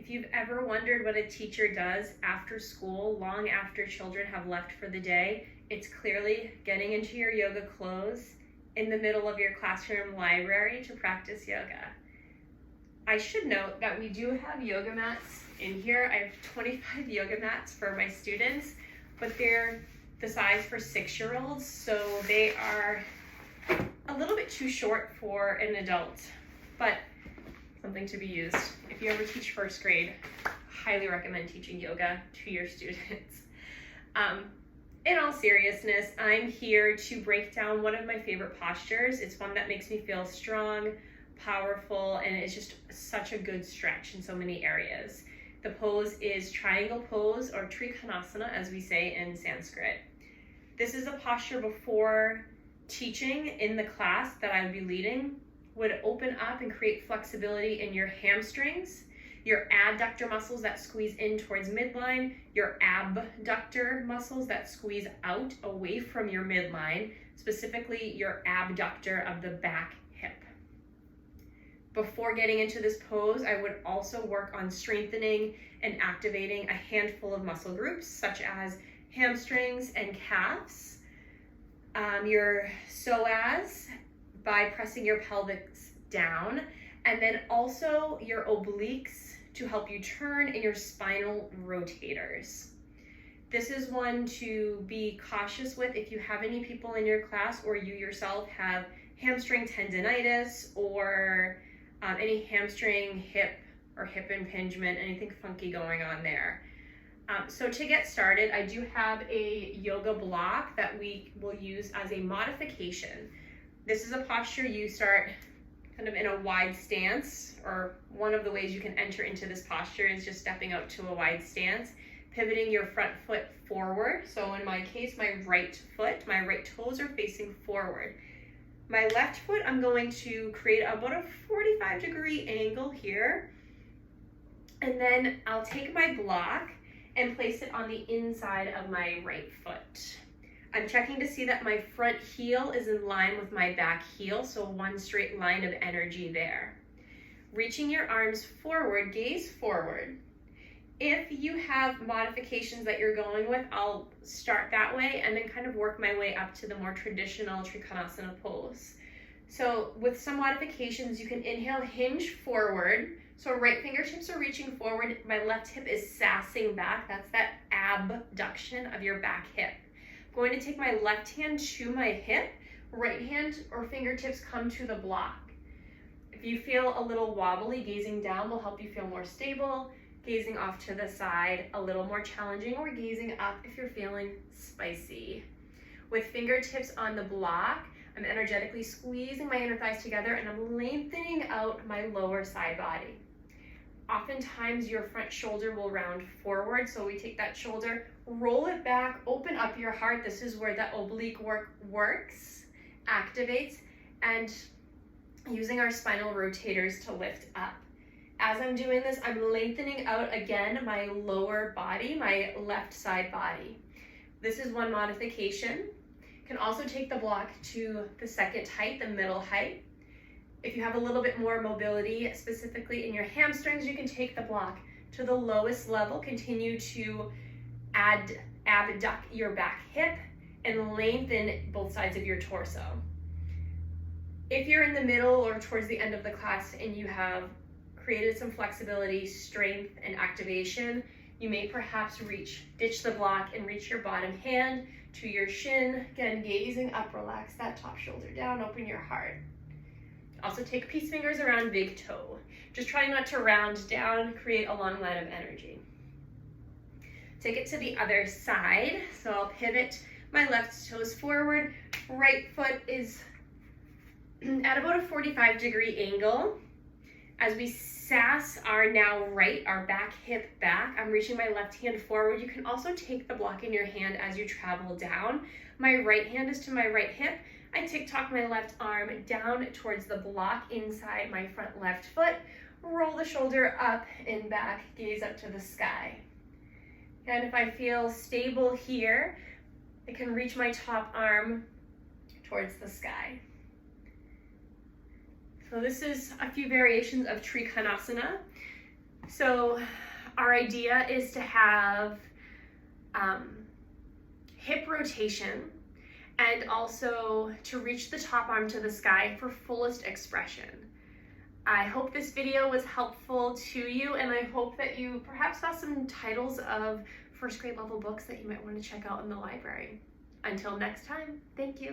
If you've ever wondered what a teacher does after school, long after children have left for the day, it's clearly getting into your yoga clothes in the middle of your classroom library to practice yoga. I should note that we do have yoga mats in here. I have 25 yoga mats for my students, but they're the size for 6-year-olds, so they are a little bit too short for an adult, but something to be used. If you ever teach first grade, highly recommend teaching yoga to your students. In all seriousness, I'm here to break down one of my favorite postures. It's one that makes me feel strong, powerful, and it's just such a good stretch in so many areas. The pose is triangle pose, or Trikonasana as we say in Sanskrit. This is a posture before teaching in the class that I would be leading would open up and create flexibility in your hamstrings, your adductor muscles that squeeze in towards midline, your abductor muscles that squeeze out away from your midline, specifically your abductor of the back hip. Before getting into this pose, I would also work on strengthening and activating a handful of muscle groups, such as hamstrings and calves, your psoas by pressing your pelvis down, and then also your obliques to help you turn, and your spinal rotators. This is one to be cautious with if you have any people in your class or you yourself have hamstring tendinitis or any hamstring, hip, or hip impingement, anything funky going on there. So to get started, I do have a yoga block that we will use as a modification. This is a posture you start kind of in a wide stance, or one of the ways you can enter into this posture is just stepping out to a wide stance, pivoting your front foot forward. So in my case, my right toes are facing forward. My left foot, I'm going to create about a 45-degree angle here, and then I'll take my block and place it on the inside of my right foot. I'm checking to see that my front heel is in line with my back heel, so one straight line of energy there. Reaching your arms forward, gaze forward. If you have modifications that you're going with, I'll start that way and then kind of work my way up to the more traditional Trikonasana pose. So with some modifications, you can inhale, hinge forward. So right fingertips are reaching forward. My left hip is sassing back. That's that abduction of your back hip. I'm going to take my left hand to my hip, right hand or fingertips come to the block. If you feel a little wobbly, gazing down will help you feel more stable. Gazing off to the side, a little more challenging, or gazing up if you're feeling spicy. With fingertips on the block, I'm energetically squeezing my inner thighs together and I'm lengthening out my lower side body. Oftentimes your front shoulder will round forward, so we take that shoulder, roll it back, open up your heart. This is where the oblique works, activates, and using our spinal rotators to lift up. As I'm doing this, I'm lengthening out again my lower body, my left side body. This is one modification. You can also take the block to the second height, the middle height. If you have a little bit more mobility, specifically in your hamstrings, you can take the block to the lowest level, continue to abduct your back hip and lengthen both sides of your torso. If you're in the middle or towards the end of the class and you have created some flexibility, strength, and activation, you may perhaps ditch the block and reach your bottom hand to your shin. Again, gazing up, relax that top shoulder down, open your heart. Also take peace fingers around big toe. Just trying not to round down, create a long line of energy. Take it to the other side. So I'll pivot my left toes forward. Right foot is at about a 45-degree angle. As we sass our back hip back, I'm reaching my left hand forward. You can also take the block in your hand as you travel down. My right hand is to my right hip. I tick-tock my left arm down towards the block inside my front left foot. Roll the shoulder up and back, gaze up to the sky. And if I feel stable here, I can reach my top arm towards the sky. So this is a few variations of Trikonasana. So our idea is to have hip rotation and also to reach the top arm to the sky for fullest expression. I hope this video was helpful to you, and I hope that you perhaps saw some titles of first grade level books that you might want to check out in the library. Until next time, thank you.